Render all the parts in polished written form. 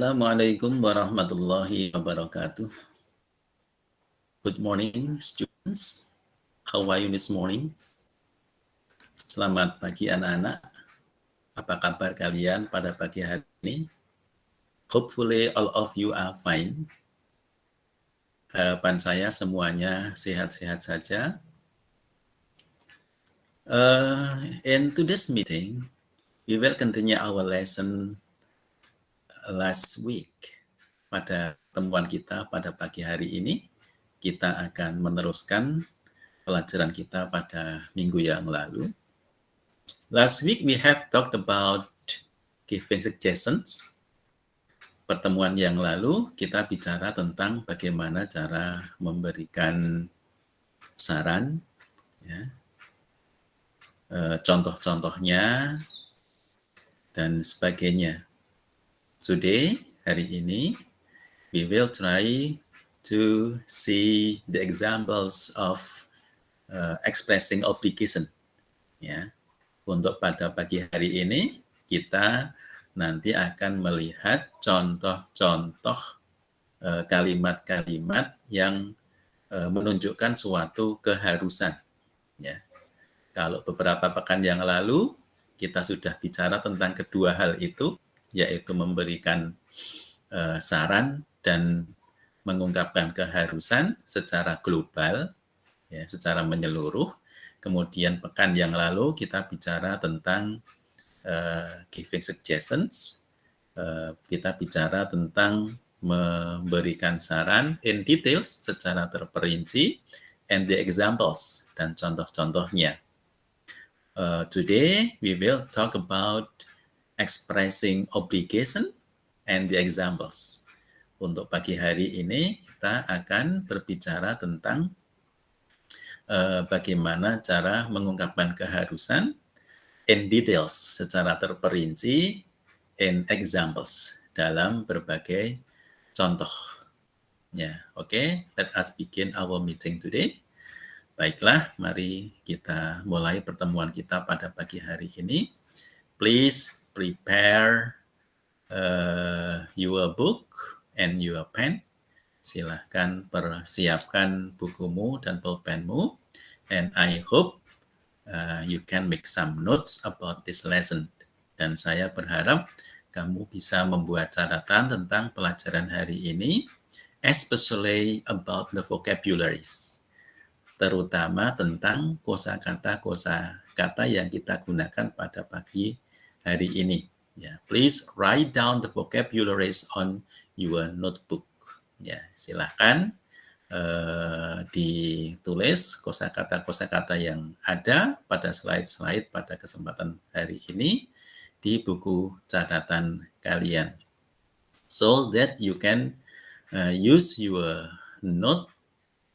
Assalamualaikum warahmatullahi wabarakatuh. Good morning, students. How are you this morning? Selamat pagi anak-anak. Apa kabar kalian pada pagi hari ini? Hopefully all of you are fine. Harapan saya semuanya sehat-sehat saja. In today's meeting, we will continue our lesson last week. Pada pertemuan kita pada pagi hari ini, kita akan meneruskan pelajaran kita pada minggu yang lalu. Last week we have talked about giving suggestions. Pertemuan yang lalu kita bicara tentang bagaimana cara memberikan saran, ya, contoh-contohnya, dan sebagainya. Today, hari ini, we will try to see the examples of expressing obligation. Ya, untuk pada pagi hari ini kita nanti akan melihat contoh-contoh kalimat-kalimat yang menunjukkan suatu keharusan. Ya, kalau beberapa pekan yang lalu kita sudah bicara tentang kedua hal itu, yaitu memberikan saran dan mengungkapkan keharusan secara global, ya, secara menyeluruh. Kemudian pekan yang lalu kita bicara tentang giving suggestions, kita bicara tentang memberikan saran in details secara terperinci, and the examples dan contoh-contohnya. Today we will talk about expressing obligation and the examples. Untuk pagi hari ini kita akan berbicara tentang bagaimana cara mengungkapkan keharusan in details secara terperinci, in examples dalam berbagai contoh. Ya, oke, let us begin our meeting today. Baiklah, mari kita mulai pertemuan kita pada pagi hari ini. Please prepare your book and your pen. Silahkan persiapkan bukumu dan pulpenmu. And I hope you can make some notes about this lesson. Dan saya berharap kamu bisa membuat catatan tentang pelajaran hari ini, especially about the vocabularies, terutama tentang kosakata yang kita gunakan pada pagi hari ini. Ya, please write down the vocabularies on your notebook. Ya, silakan ditulis kosakata-kosakata yang ada pada slide-slide pada kesempatan hari ini di buku catatan kalian, so that you can use your note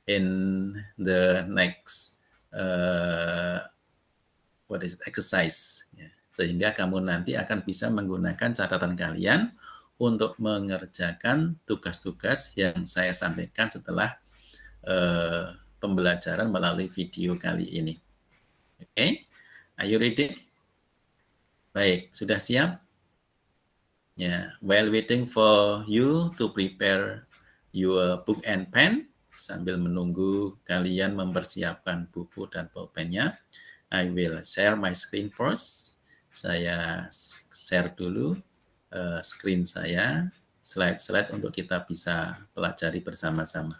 in the next exercise. Ya. Sehingga kamu nanti akan bisa menggunakan catatan kalian untuk mengerjakan tugas-tugas yang saya sampaikan setelah pembelajaran melalui video kali ini. Oke, are you ready? Baik, sudah siap? Ya, while waiting for you to prepare your book and pen, sambil menunggu kalian mempersiapkan buku dan pulpennya, I will share my screen first. Saya share dulu screen saya, slide-slide untuk kita bisa pelajari bersama-sama.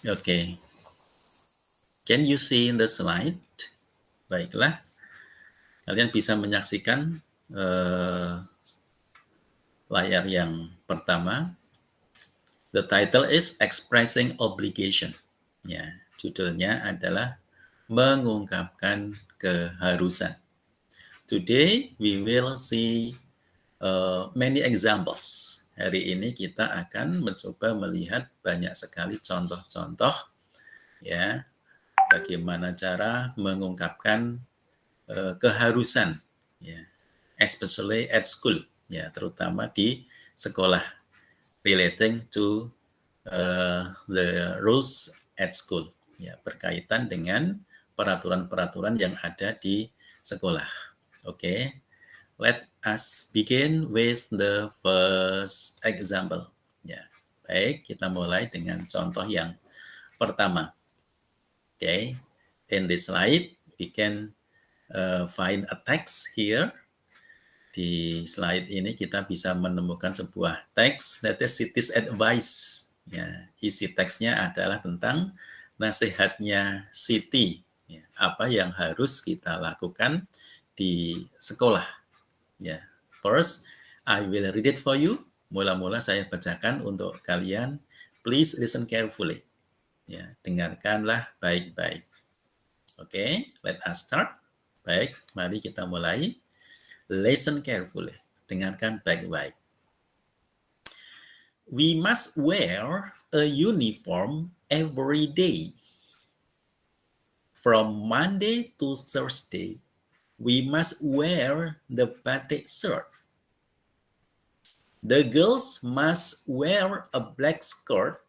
Oke. Can you see in the slide? Baiklah. Kalian bisa menyaksikan layar yang pertama. The title is Expressing Obligation. Ya, judulnya adalah mengungkapkan keharusan. Today we will see many examples hari ini kita akan mencoba melihat banyak sekali contoh-contoh ya, bagaimana cara mengungkapkan keharusan ya, especially at school ya, terutama di sekolah, relating to the rules at school ya, berkaitan dengan peraturan-peraturan yang ada di sekolah. Oke. Let us begin with the first example. Ya, baik, kita mulai dengan contoh yang pertama. Okay, in this slide we can find a text here. Di slide ini kita bisa menemukan sebuah teks, that is city's advice. Ya, isi teksnya adalah tentang nasihatnya Siti. Ya, apa yang harus kita lakukan di sekolah. Ya, first I will read it for you. Mula-mula saya bacakan untuk kalian. Please listen carefully. Ya, dengarkanlah baik-baik. Oke, let us start. Baik, mari kita mulai. Listen carefully. Dengarkan baik-baik. We must wear a uniform every day. From Monday to Thursday, we must wear the batik shirt. The girls must wear a black skirt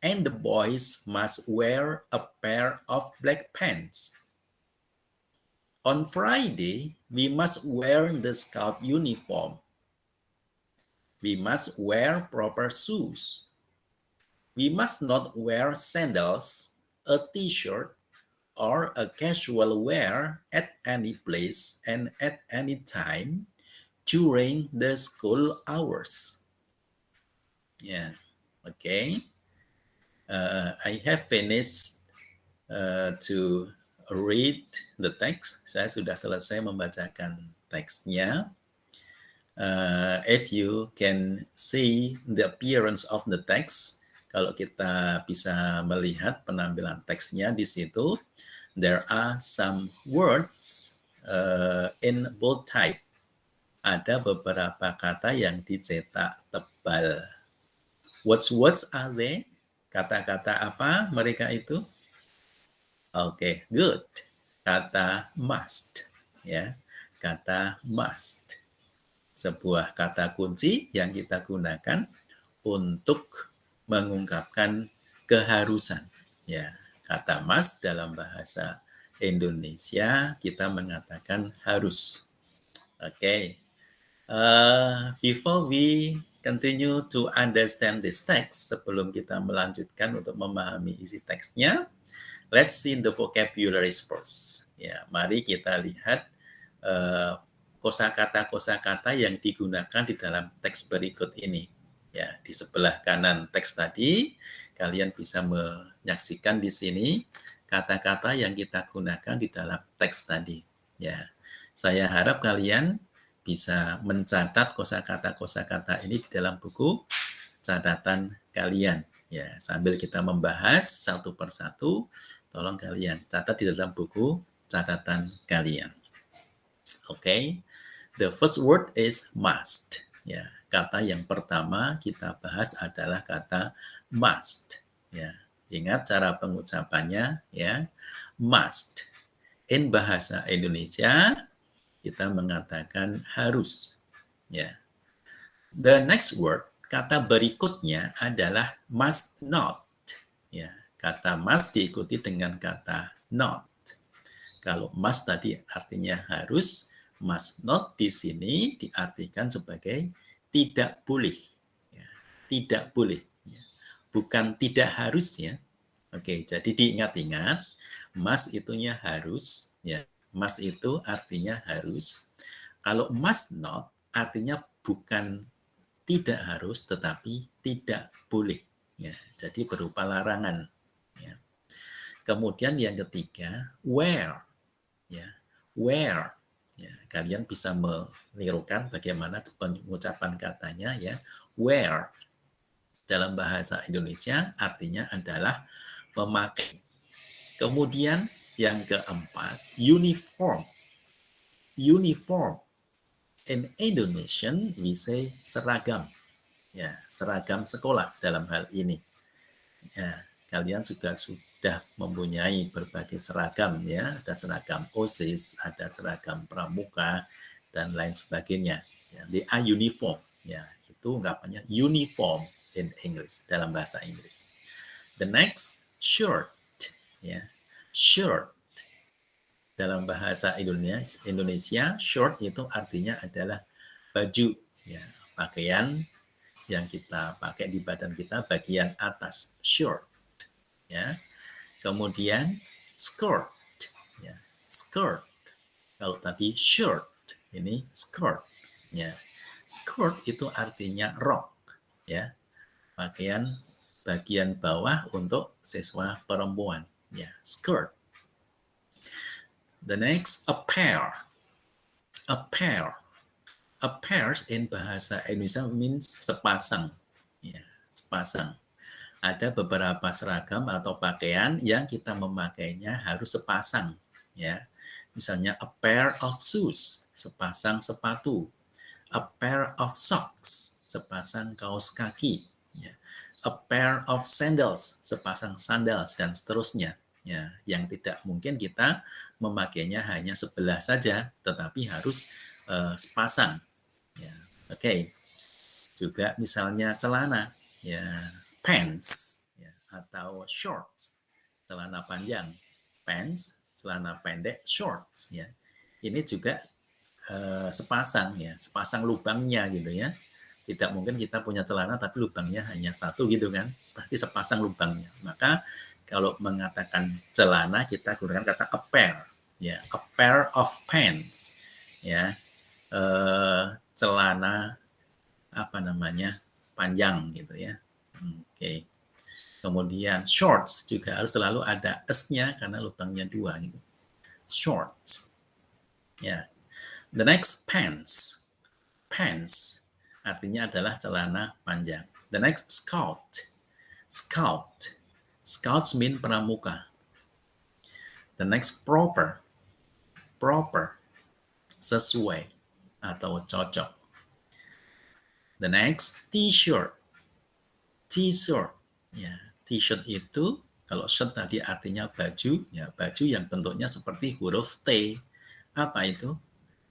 and the boys must wear a pair of black pants. On Friday, we must wear the scout uniform. We must wear proper shoes. We must not wear sandals, a t-shirt, or a casual wear at any place and at any time during the school hours. Yeah, okay. I have finished to read the text. Saya sudah selesai membacakan teksnya. If you can see the appearance of the text, kalau kita bisa melihat penampilan teksnya di situ, there are some words in bold type. Ada beberapa kata yang dicetak tebal. What words are they? Kata-kata apa mereka itu? Oke, good. Kata must, ya. Kata must. Sebuah kata kunci yang kita gunakan untuk mengungkapkan keharusan. Ya, kata must dalam bahasa Indonesia kita mengatakan harus. Oke. Before we continue to understand this text, sebelum kita melanjutkan untuk memahami isi teksnya, let's see the vocabularies first. Ya, mari kita lihat kosakata-kosakata yang digunakan di dalam teks berikut ini. Ya, di sebelah kanan teks tadi, kalian bisa menyaksikan di sini kata-kata yang kita gunakan di dalam teks tadi. Ya, saya harap kalian bisa mencatat kosakata-kosakata ini di dalam buku catatan kalian. Ya, sambil kita membahas satu persatu, tolong kalian catat di dalam buku catatan kalian. Oke, the first word is must. Ya, kata yang pertama kita bahas adalah kata must. Ya, ingat cara pengucapannya ya, must. In bahasa Indonesia kita mengatakan harus. Ya. The next word, kata berikutnya adalah must not. Ya, kata must diikuti dengan kata not. Kalau must tadi artinya harus, must not di sini diartikan sebagai tidak boleh. Ya, tidak boleh. Ya. Bukan tidak harus ya. Oke, jadi diingat-ingat, must itunya harus. Ya, must itu artinya harus. Kalau must not artinya bukan tidak harus, tetapi tidak boleh. Ya, jadi berupa larangan. Ya. Kemudian yang ketiga, where. Ya, where. Ya, kalian bisa menirukan bagaimana pengucapan katanya ya. Where dalam bahasa Indonesia artinya adalah memakai. Kemudian yang keempat, uniform. Uniform. In Indonesian, we say seragam. Ya, seragam sekolah dalam hal ini. Ya, kalian juga sudah mempunyai berbagai seragam ya, ada seragam OSIS, ada seragam pramuka dan lain sebagainya. Ya, they are uniform. Ya, itu ungkapannya uniform in English dalam bahasa Inggris. The next shirt ya. Shirt dalam bahasa Indonesia short itu artinya adalah baju ya, pakaian yang kita pakai di badan kita bagian atas shirt ya. Kemudian skirt ya, skirt. Kalau tadi shirt, ini skirt ya. Skirt itu artinya rok ya, pakaian bagian bawah untuk siswa perempuan ya, skirt. The next, a pair. A pair. A pair in bahasa Indonesia means sepasang ya, sepasang. Ada beberapa seragam atau pakaian yang kita memakainya harus sepasang ya. Misalnya a pair of shoes, sepasang sepatu. A pair of socks, sepasang kaos kaki ya. A pair of sandals, sepasang sandals dan seterusnya ya. Yang tidak mungkin kita memakainya hanya sebelah saja tetapi harus sepasang ya. Oke. Juga misalnya celana ya, pants ya, atau shorts, celana panjang, pants, celana pendek, shorts ya. Ini juga sepasang ya, sepasang lubangnya gitu ya. Tidak mungkin kita punya celana tapi lubangnya hanya satu gitu kan, pasti sepasang lubangnya. Maka kalau mengatakan celana kita gunakan kata a pair ya, a pair of pants ya, celana apa namanya panjang gitu ya. Oke. Kemudian shorts juga harus selalu ada s-nya karena lubangnya 2 gitu. Shorts. Ya. The next, pants. Pants artinya adalah celana panjang. The next, scout. Scout. Scouts mean pramuka. The next, proper. Proper. Sesuai atau cocok. The next, t-shirt. T-shirt. Ya, t-shirt itu kalau shirt tadi artinya baju, ya baju yang bentuknya seperti huruf T. Apa itu?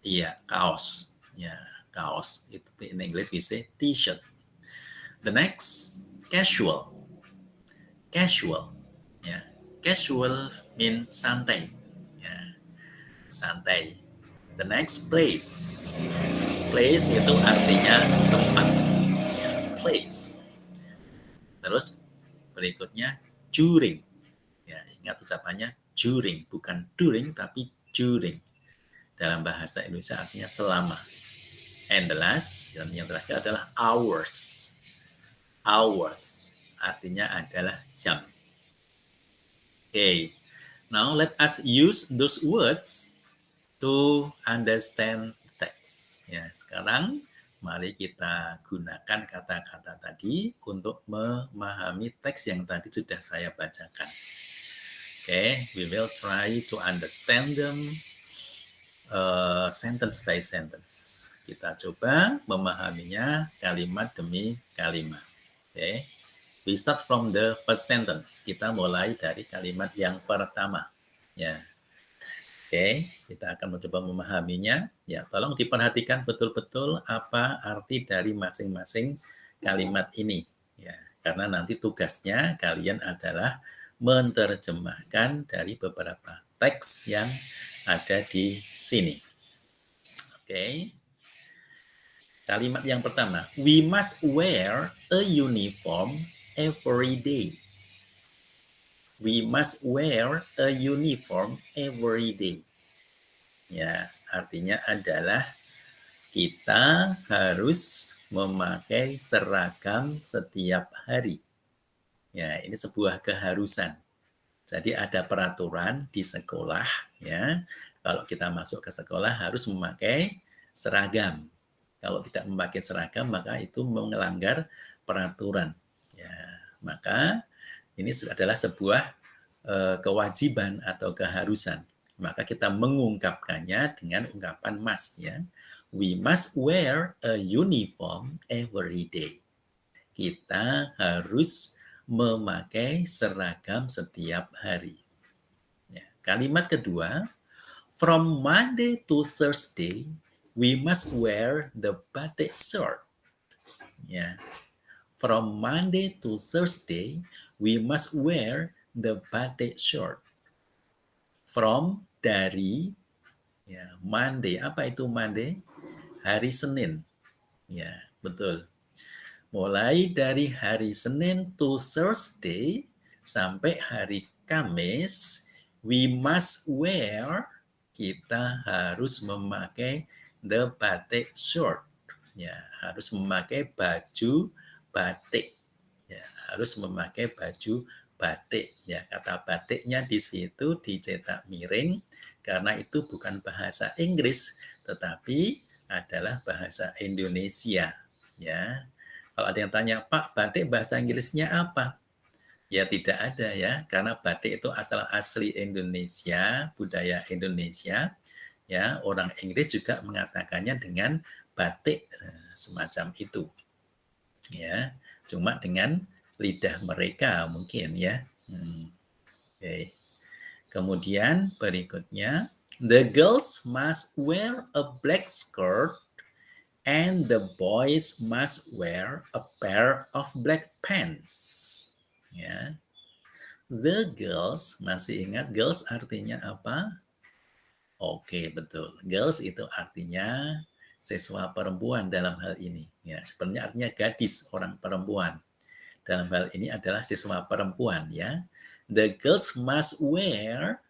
Iya, kaos. Ya, kaos. Itu in English we say t-shirt. The next, casual. Casual. Ya, casual mean santai. Ya, santai. The next, place. Place itu artinya tempat. Ya, place. Terus berikutnya during. Ya, ingat ucapannya during, bukan during tapi during. Dalam bahasa Indonesia artinya selama. And the last, yang terakhir adalah hours. Hours artinya adalah jam. Okay. Now let us use those words to understand text. Ya, sekarang mari kita gunakan kata-kata tadi untuk memahami teks yang tadi sudah saya bacakan. Okay, we will try to understand them sentence by sentence. Kita coba memahaminya kalimat demi kalimat. Okay, we start from the first sentence. Kita mulai dari kalimat yang pertama. Ya. Oke, kita akan mencoba memahaminya. Ya, tolong diperhatikan betul-betul apa arti dari masing-masing kalimat ini. Ya, karena nanti tugasnya kalian adalah menerjemahkan dari beberapa teks yang ada di sini. Oke. Kalimat yang pertama, we must wear a uniform every day. We must wear a uniform every day. Ya, artinya adalah kita harus memakai seragam setiap hari. Ya, ini sebuah keharusan. Jadi ada peraturan di sekolah ya. Kalau kita masuk ke sekolah harus memakai seragam. Kalau tidak memakai seragam maka itu melanggar peraturan. Ya, maka ini adalah sebuah kewajiban atau keharusan. Maka kita mengungkapkannya dengan ungkapan must ya. We must wear a uniform every day. kita harus memakai seragam setiap hari. Ya. Kalimat kedua, from Monday to Thursday, we must wear the batik shirt. Ya. From Monday to Thursday, we must wear the batik shirt. From, dari, ya, Monday. Apa itu Monday? Hari Senin. Ya, betul. Mulai dari hari Senin to Thursday sampai hari Kamis, we must wear, kita harus memakai the batik shirt. Ya, harus memakai baju batik. Ya, harus memakai baju batik. Ya, kata batiknya di situ dicetak miring karena itu bukan bahasa Inggris, tetapi adalah bahasa Indonesia. Ya, kalau ada yang tanya, Pak, batik bahasa Inggrisnya apa? Ya tidak ada ya, karena batik itu asli Indonesia, budaya Indonesia. Ya, orang Inggris juga mengatakannya dengan batik semacam itu. Ya, cuma dengan lidah mereka mungkin ya. Okay. Kemudian berikutnya, the girls must wear a black skirt and the boys must wear a pair of black pants. Ya. The girls, masih ingat girls artinya apa? Oke, betul. Girls itu artinya siswa perempuan dalam hal ini. Ya, sebenarnya artinya gadis, orang perempuan. Dalam hal ini adalah siswa perempuan ya. The girls must wear,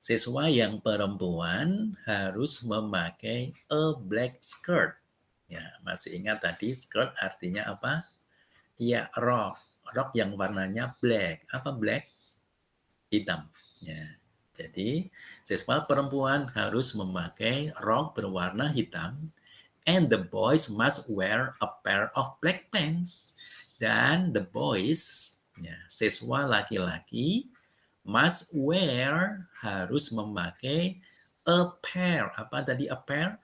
siswa yang perempuan harus memakai a black skirt. Ya, masih ingat tadi skirt artinya apa? Ya, rok. Rok yang warnanya black. Apa black? Hitam. Ya. Jadi, siswa perempuan harus memakai rok berwarna hitam. And the boys must wear a pair of black pants. Dan the boys, ya, siswa laki-laki, must wear, harus memakai a pair. Apa tadi a pair?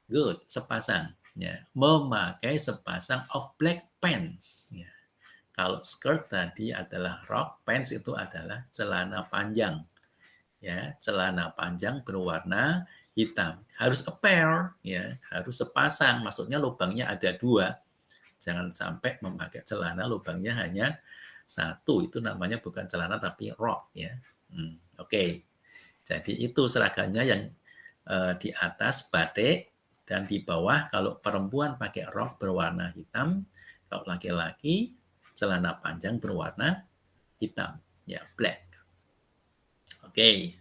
Good, sepasang. Ya, memakai sepasang of black pants. Ya. Kalau skirt tadi adalah rok, pants itu adalah celana panjang. Ya, celana panjang berwarna hitam. Harus a pair, ya, harus sepasang. Maksudnya lubangnya ada dua. Jangan sampai memakai celana lubangnya hanya satu. Itu namanya bukan celana tapi rok, ya. Oke. Jadi itu seragamnya yang di atas batik. Dan di bawah kalau perempuan pakai rok berwarna hitam, kalau laki-laki celana panjang berwarna hitam, ya black. Oke,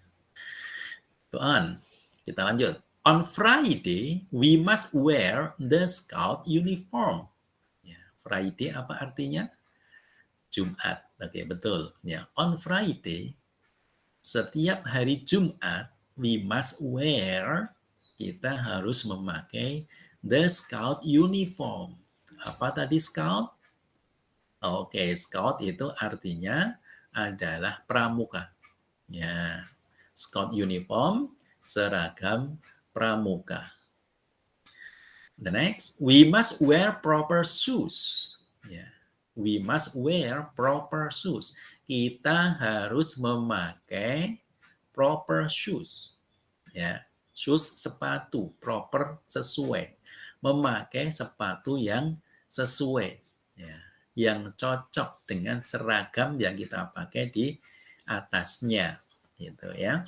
go on. Kita lanjut. On Friday, we must wear the scout uniform. Ya, Friday apa artinya? Jumat. Oke, betul. Ya, on Friday, setiap hari Jumat, we must wear, kita harus memakai the scout uniform. Apa tadi scout? Oke, scout itu artinya adalah pramuka. Ya, scout uniform, seragam pramuka. The next, we must wear proper shoes. Ya, we must wear proper shoes. Kita harus memakai proper shoes. Ya, shoes sepatu, proper sesuai. Memakai sepatu yang sesuai. Ya, yang cocok dengan seragam yang kita pakai di atasnya, gitu ya.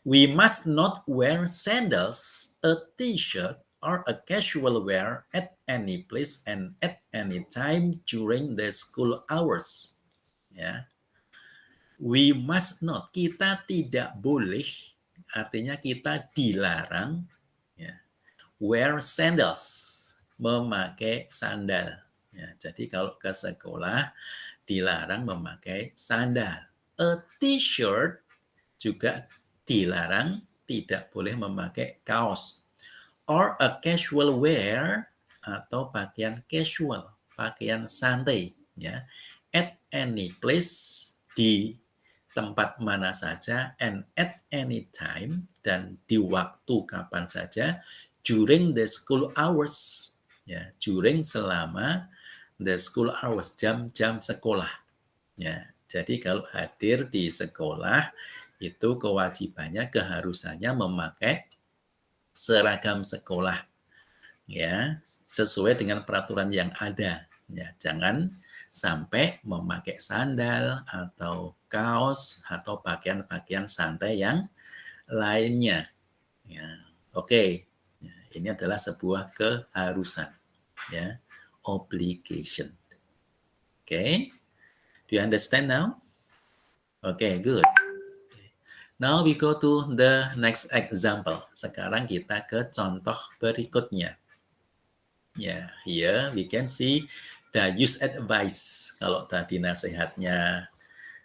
We must not wear sandals, a t-shirt, or a casual wear at any place and at any time during the school hours. Ya, we must not, kita tidak boleh, artinya kita dilarang, ya, wear sandals, memakai sandal. Ya, jadi kalau ke sekolah dilarang memakai sandal. A t-shirt juga dilarang, tidak boleh memakai kaos. Or a casual wear, atau pakaian casual, pakaian santai, ya. At any place, di tempat mana saja, and at any time, dan di waktu kapan saja, during the school hours, ya, during selama the school hours, jam-jam sekolah. Ya, jadi kalau hadir di sekolah itu kewajibannya, keharusannya memakai seragam sekolah, ya, sesuai dengan peraturan yang ada. Ya, jangan sampai memakai sandal atau kaos atau pakaian-pakaian santai yang lainnya. Ya, oke. Ya, ini adalah sebuah keharusan, ya, obligation. Oke, do you understand now? Okay, good. Now we go to the next example. Sekarang kita ke contoh berikutnya. Ya, here we can see the use advice. Kalau tadi nasihatnya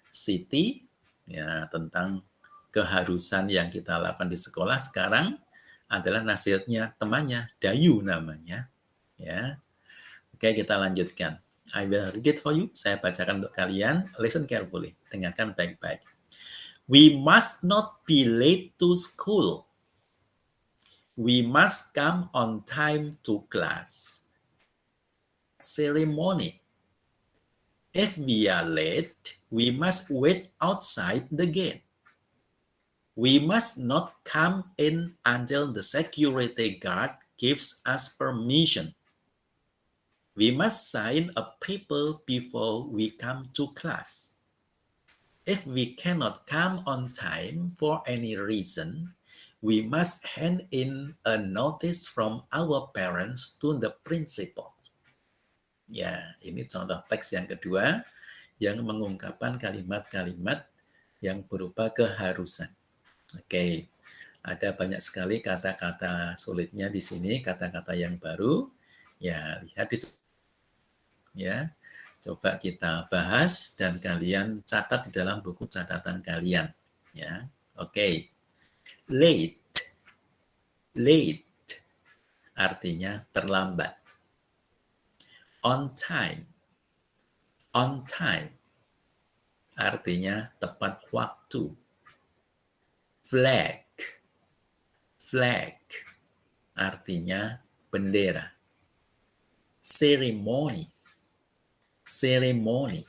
Siti, ya, tentang keharusan yang kita lakukan di sekolah, sekarang adalah nasihatnya temannya, Dayu namanya. Ya, oke, kita lanjutkan. I will read it for you. Saya bacakan untuk kalian. Listen carefully. Dengarkan baik-baik. We must not be late to school. We must come on time to class. Ceremony. If we are late, we must wait outside the gate. We must not come in until the security guard gives us permission. We must sign a paper before we come to class. If we cannot come on time for any reason, we must hand in a notice from our parents to the principal. Ya, ini contoh teks yang kedua yang mengungkapkan kalimat-kalimat yang berupa keharusan. Oke, ada banyak sekali kata-kata sulitnya di sini, kata-kata yang baru. Ya, lihat di sini. Ya, coba kita bahas dan kalian catat di dalam buku catatan kalian. Ya, oke. Late, late artinya terlambat. On time, on time artinya tepat waktu. Flag, flag artinya bendera. Ceremony, ceremony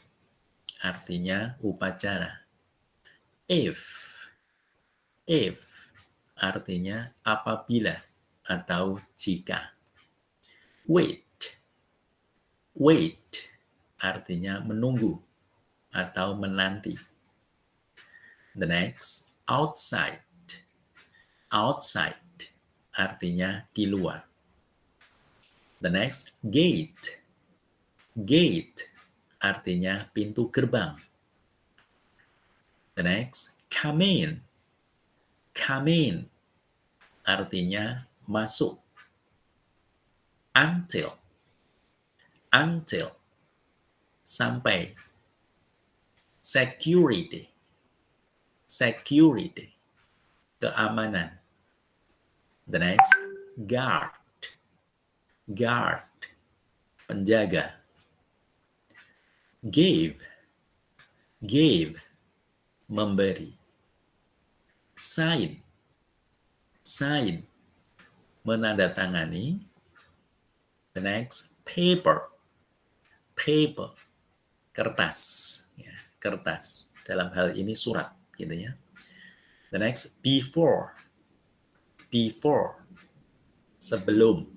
artinya upacara. If artinya apabila atau jika. Wait artinya menunggu atau menanti. The next, outside artinya di luar. The next, gate artinya pintu gerbang. The next, come in artinya masuk. Until sampai. Security keamanan. The next, guard penjaga. Give memberi. Sign menandatangani. The next, paper kertas, ya, kertas. Dalam hal ini surat, gitu ya. The next, before sebelum.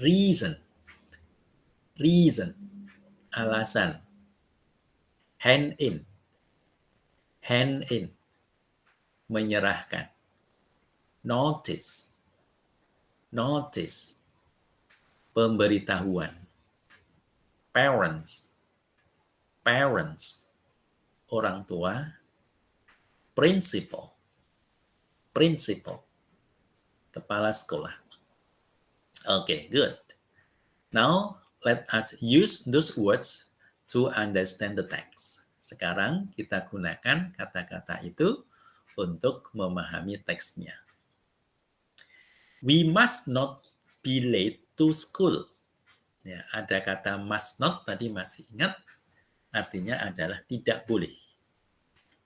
Reason alasan. Hand in menyerahkan. Notice pemberitahuan. Parents orang tua. Principal kepala sekolah. Okay, good. Now let us use those words to understand the text. Sekarang kita gunakan kata-kata itu untuk memahami teksnya. We must not be late to school. Ya, ada kata must not tadi masih ingat, artinya adalah tidak boleh.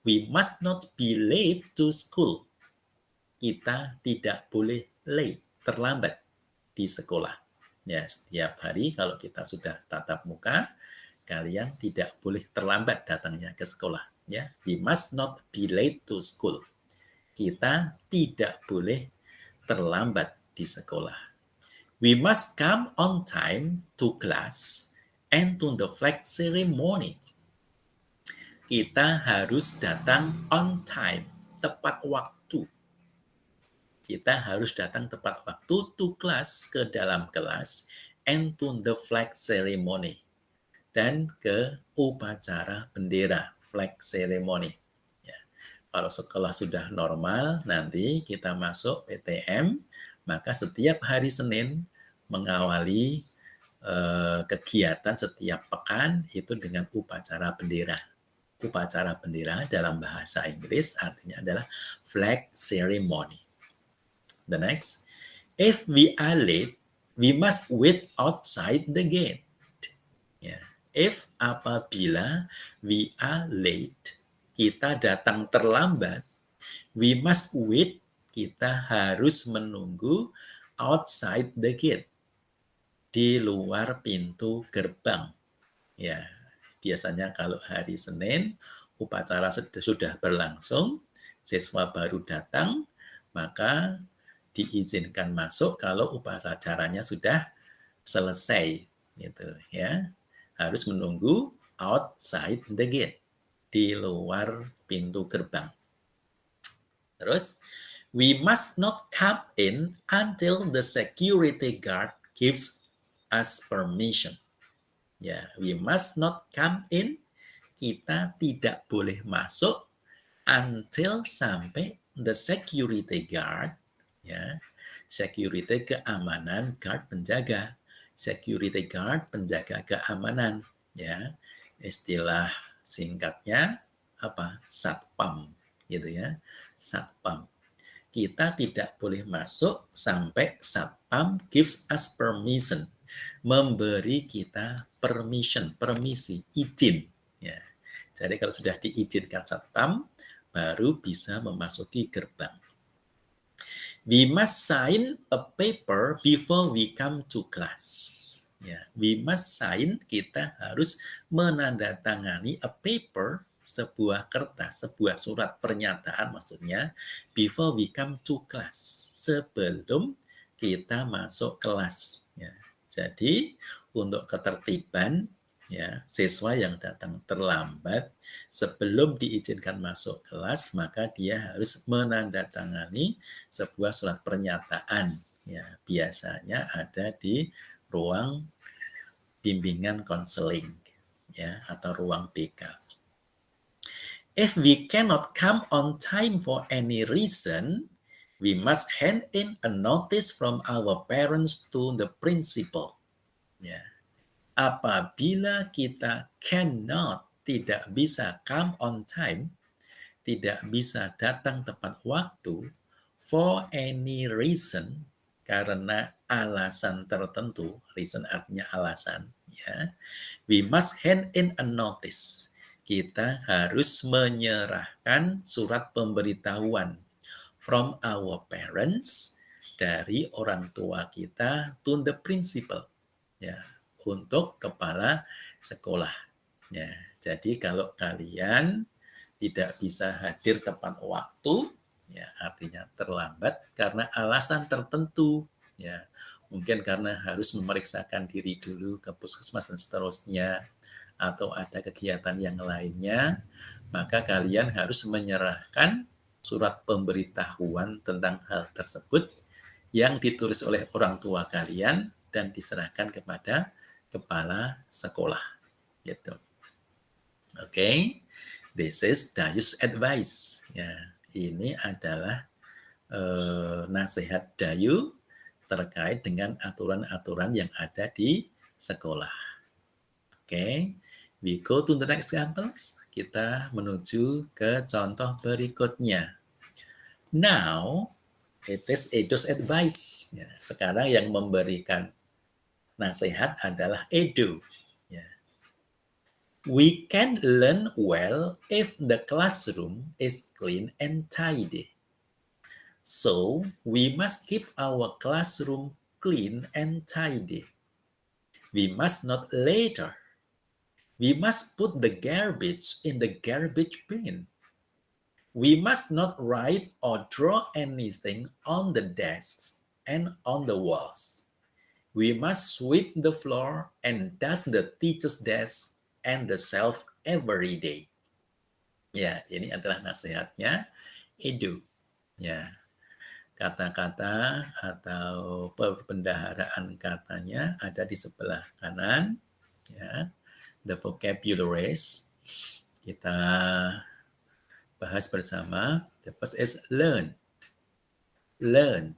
We must not be late to school. Kita tidak boleh late, terlambat di sekolah. Ya, setiap hari kalau kita sudah tatap muka, kalian tidak boleh terlambat datangnya ke sekolah. Ya, we must not be late to school. Kita tidak boleh terlambat di sekolah. We must come on time to class and to the flag ceremony. Kita harus datang on time, tepat waktu. Kita harus datang tepat waktu to class, ke dalam kelas, and to the flag ceremony, dan ke upacara bendera, flag ceremony. Ya. Kalau sekolah sudah normal, nanti kita masuk PTM, maka setiap hari Senin mengawali kegiatan setiap pekan itu dengan upacara bendera. Upacara bendera dalam bahasa Inggris artinya adalah flag ceremony. The next, if we are late, we must wait outside the gate. Ya. If apabila we are late, kita datang terlambat, we must wait, kita harus menunggu outside the gate, di luar pintu gerbang. Ya, biasanya kalau hari Senin upacara sudah berlangsung, siswa baru datang, maka diizinkan masuk kalau upacaranya sudah selesai, gitu ya. Harus menunggu outside the gate, di luar pintu gerbang. Terus, we must not come in until the security guard gives us permission. Ya, we must not come in, kita tidak boleh masuk until sampai the security guard, ya, security keamanan, guard penjaga, security guard penjaga keamanan, ya, istilah singkatnya apa? Satpam, gitu ya, satpam. Kita tidak boleh masuk sampai satpam gives us permission, memberi kita permission, permisi, izin. Ya. Jadi kalau sudah diizinkan satpam, baru bisa memasuki gerbang. We must sign a paper before we come to class. Ya, we must sign, kita harus menandatangani a paper, sebuah kertas, sebuah surat pernyataan maksudnya, before we come to class, sebelum kita masuk kelas. Ya. Jadi untuk ketertiban, ya, siswa yang datang terlambat sebelum diizinkan masuk kelas, maka dia harus menandatangani sebuah surat pernyataan. Ya, biasanya ada di ruang bimbingan konseling, ya, atau ruang BK. If we cannot come on time for any reason, we must hand in a notice from our parents to the principal. Ya. Apabila kita cannot, tidak bisa come on time, tidak bisa datang tepat waktu, for any reason, karena alasan tertentu, reason artinya alasan, ya, we must hand in a notice. Kita harus menyerahkan surat pemberitahuan from our parents, dari orang tua kita, to the principal, ya, untuk kepala sekolah. Ya, jadi kalau kalian tidak bisa hadir tepat waktu, ya artinya terlambat karena alasan tertentu, ya mungkin karena harus memeriksakan diri dulu ke puskesmas dan seterusnya, atau ada kegiatan yang lainnya, maka kalian harus menyerahkan surat pemberitahuan tentang hal tersebut yang ditulis oleh orang tua kalian dan diserahkan kepada kepala sekolah, gitu. Oke, this is Dayus advice. Ya, ini adalah nasihat Dayu terkait dengan aturan-aturan yang ada di sekolah. Oke, we go to the next examples. Kita menuju ke contoh berikutnya. Now, it is Edo's advice. Ya, sekarang yang memberikan nasihat adalah Edo. Ya. We can learn well if the classroom is clean and tidy. So, we must keep our classroom clean and tidy. We must not litter. We must put the garbage in the garbage bin. We must not write or draw anything on the desks and on the walls. We must sweep the floor and dust the teacher's desk and the shelf every day. Ya, ini adalah nasihatnya Edu. Ya, kata-kata atau perbendaharaan katanya ada di sebelah kanan. Ya, the vocabularies kita bahas bersama. The first is learn. Learn.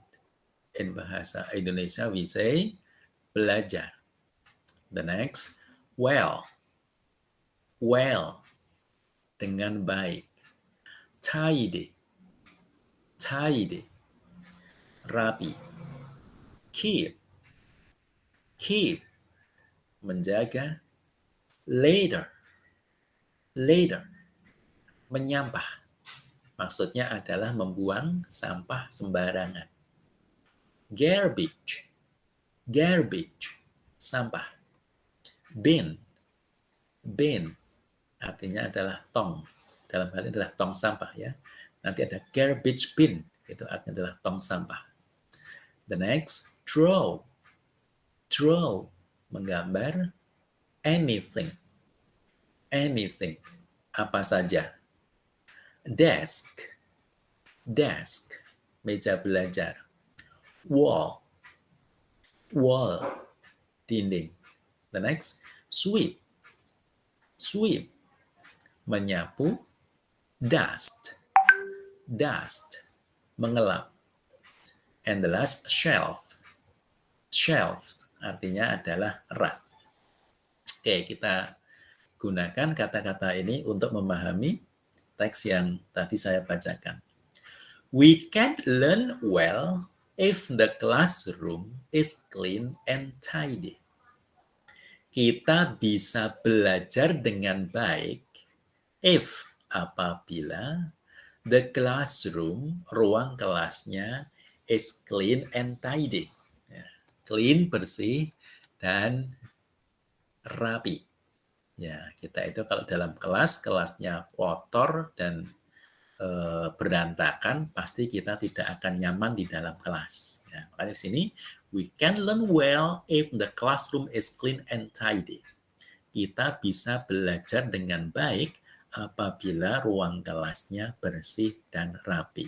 In bahasa Indonesia we say belajar. The next, well. Well. Dengan baik. Tidy. Tidy. Rapi. Keep. Keep. Menjaga. Later. Later. Menyampah. Maksudnya adalah membuang sampah sembarangan. Garbage. Garbage. Sampah. Bin. Bin. Artinya adalah tong. Dalam hal ini adalah tong sampah ya. Nanti ada garbage bin. Itu artinya adalah tong sampah. The next, draw. Draw. Menggambar anything. Anything. Apa saja. Desk. Desk. Meja belajar. Wall. Wall. Dinding. The next, sweep. Sweep. Menyapu. Dust. Dust. Mengelap. And the last, shelf. Shelf. Artinya adalah rak. Oke, kita gunakan kata-kata ini untuk memahami teks yang tadi saya bacakan. We can learn well if the classroom is clean and tidy. Kita bisa belajar dengan baik if apabila the classroom, ruang kelasnya, is clean and tidy. Ya, clean, bersih, dan rapi. Ya, kita itu kalau dalam kelas, kelasnya kotor dan berantakan, pasti kita tidak akan nyaman di dalam kelas. Ya, makanya di sini, we can learn well if the classroom is clean and tidy. Kita bisa belajar dengan baik apabila ruang kelasnya bersih dan rapi.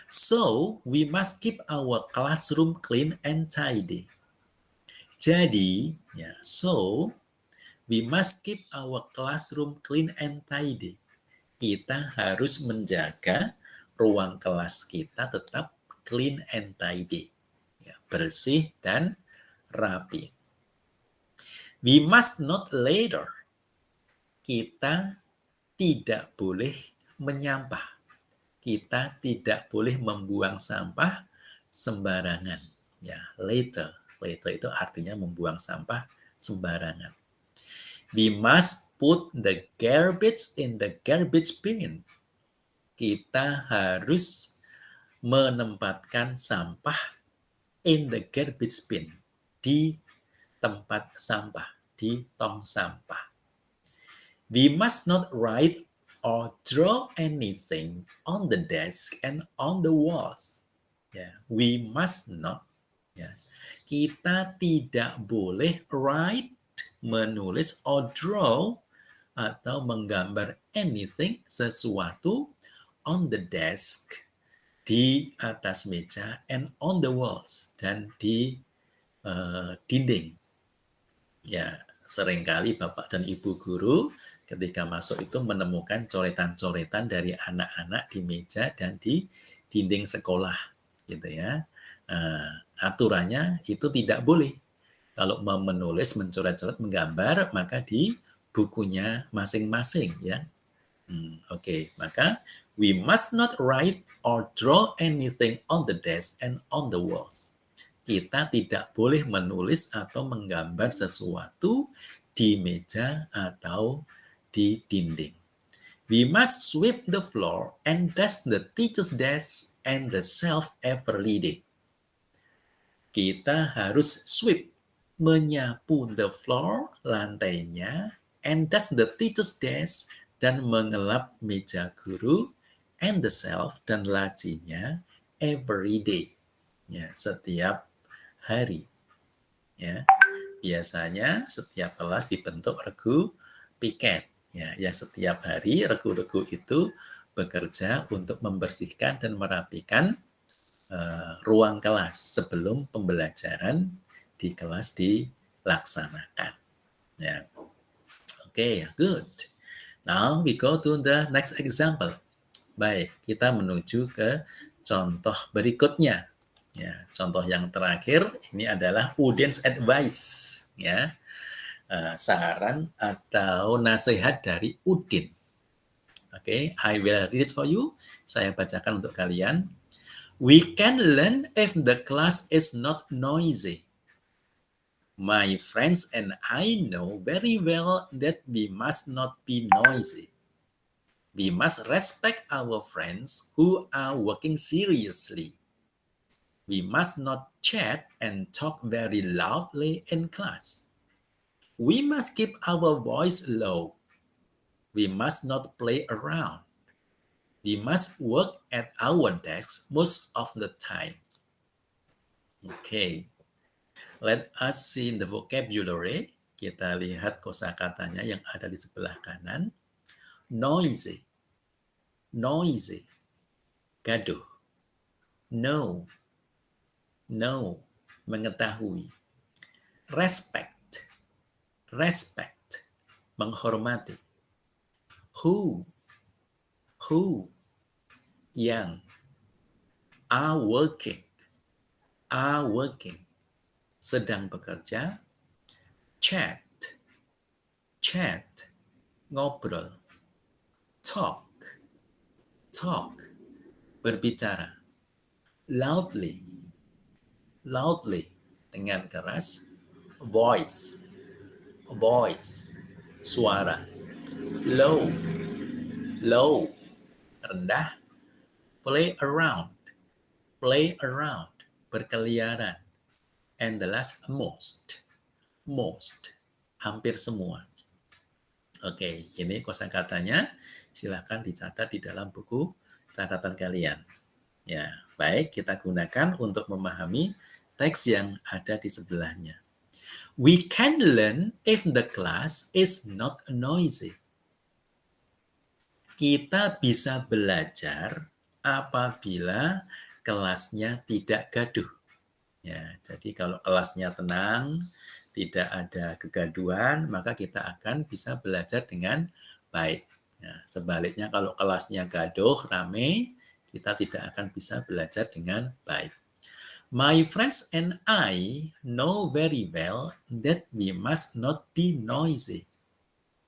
So, we must keep our classroom clean and tidy. Jadi, ya, so, we must keep our classroom clean and tidy. Kita harus menjaga ruang kelas kita tetap clean and tidy. Ya, bersih dan rapi. We must not litter. Kita tidak boleh menyampah. Kita tidak boleh membuang sampah sembarangan. Ya, litter. Litter itu artinya membuang sampah sembarangan. We must put the garbage in the garbage bin. Kita harus menempatkan sampah in the garbage bin. Di tempat sampah. Di tong sampah. We must not write or draw anything on the desk and on the walls. Ya, we must not. Ya, kita tidak boleh write, menulis, or draw, atau menggambar anything, sesuatu, on the desk, di atas meja, and on the walls, dan di dinding. Ya, seringkali Bapak dan Ibu guru ketika masuk itu menemukan coretan-coretan dari anak-anak di meja dan di dinding sekolah, gitu ya. Aturannya itu tidak boleh. Kalau mau menulis, mencoret-coret, menggambar, maka di bukunya masing-masing, ya. Oke, maka we must not write or draw anything on the desk and on the walls. Kita tidak boleh menulis atau menggambar sesuatu di meja atau di dinding. We must sweep the floor and dust the teacher's desk and the shelf every day. Kita harus sweep. menyapu the floor, lantainya, and dust the teacher's desk, dan mengelap meja guru, and the shelf, dan lacinya, every day. Ya, setiap hari. Ya, biasanya setiap kelas dibentuk regu piket. Ya, yang setiap hari regu-regu itu bekerja untuk membersihkan dan merapikan ruang kelas sebelum pembelajaran di kelas dilaksanakan. Ya, okay, good. Now we go to the next example. Baik, kita menuju ke contoh berikutnya. Ya, contoh yang terakhir ini adalah Udin's advice. Ya, saran atau nasihat dari Udin. Oke, I will read it for you. Saya bacakan untuk kalian. We can learn if the class is not noisy. My friends and I know very well that we must not be noisy. We must respect our friends who are working seriously. We must not chat and talk very loudly in class. We must keep our voice low. We must not play around. We must work at our desks most of the time. Okay. Let us see the vocabulary. Kita lihat kosakatanya yang ada di sebelah kanan. Noisy, noisy, gaduh. Know, know, mengetahui. Respect, respect, menghormati. Who, yang. Are working, sedang bekerja. Chat, ngobrol. Talk, berbicara. Loudly, dengan keras. Voice, suara. Low, rendah. Play around, berkeliaran. And the last, most, hampir semua. Oke, ini kosakatanya. Silakan dicatat di dalam buku catatan kalian. Ya, baik, kita gunakan untuk memahami teks yang ada di sebelahnya. We can learn if the class is not noisy. Kita bisa belajar apabila kelasnya tidak gaduh. Ya, jadi kalau kelasnya tenang, tidak ada kegaduhan, maka kita akan bisa belajar dengan baik. Ya, sebaliknya kalau kelasnya gaduh, rame, kita tidak akan bisa belajar dengan baik. My friends and I know very well that we must not be noisy.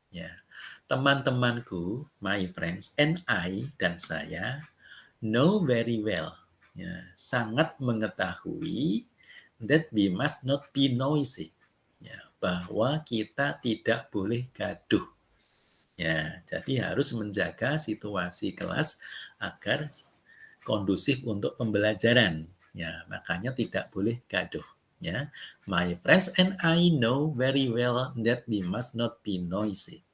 Ya, teman-temanku, my friends and I, dan saya, know very well. Ya, sangat mengetahui that we must not be noisy. Ya, bahwa kita tidak boleh gaduh. Ya, jadi harus menjaga situasi kelas agar kondusif untuk pembelajaran. Ya, makanya tidak boleh gaduh. Ya, my friends and I know very well that we must not be noisy.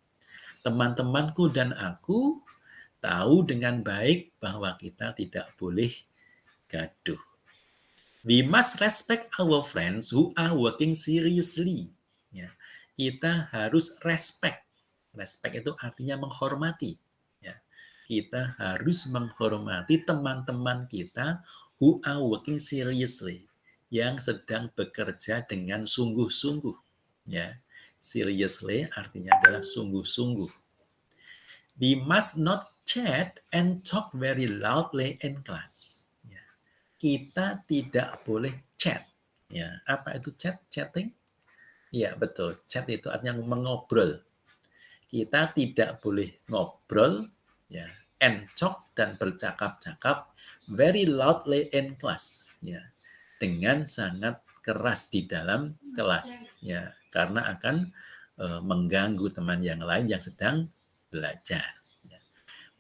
Teman-temanku dan aku tahu dengan baik bahwa kita tidak boleh gaduh. We must respect our friends who are working seriously. Ya, kita harus respect. Respect itu artinya menghormati. Ya, kita harus menghormati teman-teman kita who are working seriously, yang sedang bekerja dengan sungguh-sungguh. Ya, seriously artinya adalah sungguh-sungguh. We must not chat and talk very loudly in class. Kita tidak boleh chat. Ya, apa itu chat? Chatting? Iya, betul. Chat itu artinya mengobrol. Kita tidak boleh ngobrol, ya, and talk dan bercakap-cakap very loudly in class, ya, dengan sangat keras di dalam kelas, ya, karena akan mengganggu teman yang lain yang sedang belajar. Ya.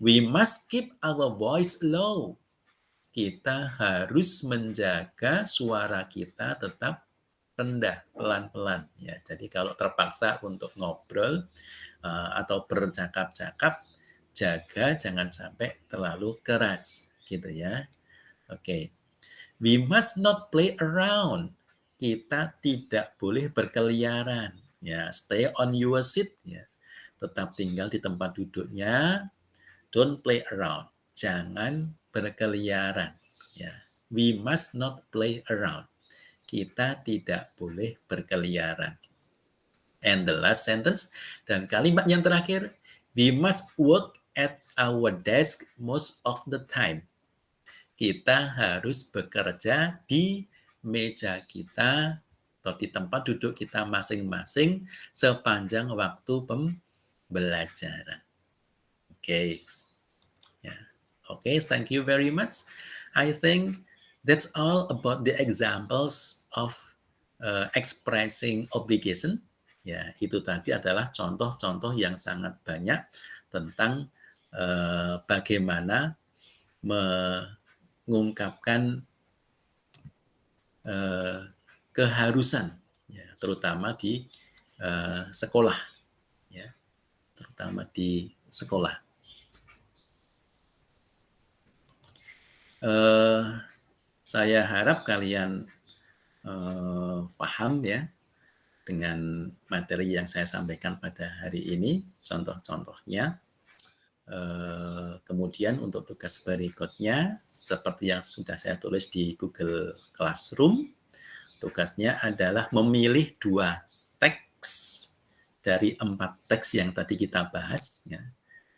We must keep our voice low. Kita harus menjaga suara kita tetap rendah, pelan-pelan ya. Jadi kalau terpaksa untuk ngobrol atau bercakap-cakap, jaga jangan sampai terlalu keras gitu ya. Oke. We must not play around. Kita tidak boleh berkeliaran. Ya, stay on your seat ya. Tetap tinggal di tempat duduknya. Don't play around. Jangan berkeliaran. Ya. We must not play around. Kita tidak boleh berkeliaran. And the last sentence, dan kalimat yang terakhir, we must work at our desk most of the time. Kita harus bekerja di meja kita atau di tempat duduk kita masing-masing sepanjang waktu pembelajaran. Oke. Ya. Oke, thank you very much. I think that's all about the examples of expressing obligation. Ya, itu tadi adalah contoh-contoh yang sangat banyak tentang bagaimana mengungkapkan keharusan, ya, terutama di sekolah, ya, terutama di sekolah. Saya harap kalian paham ya dengan materi yang saya sampaikan pada hari ini, contoh-contohnya. Kemudian untuk tugas berikutnya, seperti yang sudah saya tulis di Google Classroom, tugasnya adalah memilih 2 teks dari 4 teks yang tadi kita bahas. Ya.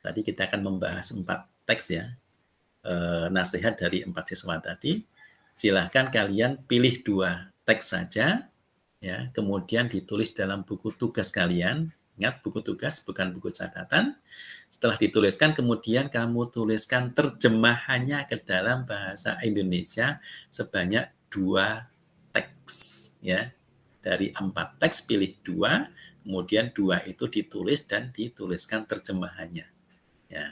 Tadi kita akan membahas 4 teks ya, nasihat dari 4 siswa tadi. Silahkan kalian pilih 2 teks saja, ya, kemudian ditulis dalam buku tugas kalian. Ingat, buku tugas bukan buku catatan. Setelah dituliskan, kemudian kamu tuliskan terjemahannya ke dalam bahasa Indonesia sebanyak 2 teks. Ya. Dari 4 teks, pilih 2, kemudian 2 itu ditulis dan dituliskan terjemahannya. Ya,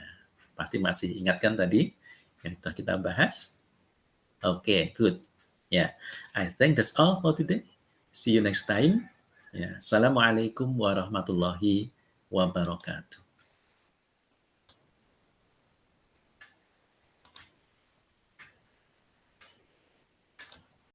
pasti masih ingat kan tadi yang sudah kita bahas? Oke, good. Ya, I think that's all for today. See you next time. Ya, Assalamualaikum warahmatullahi wabarakatuh.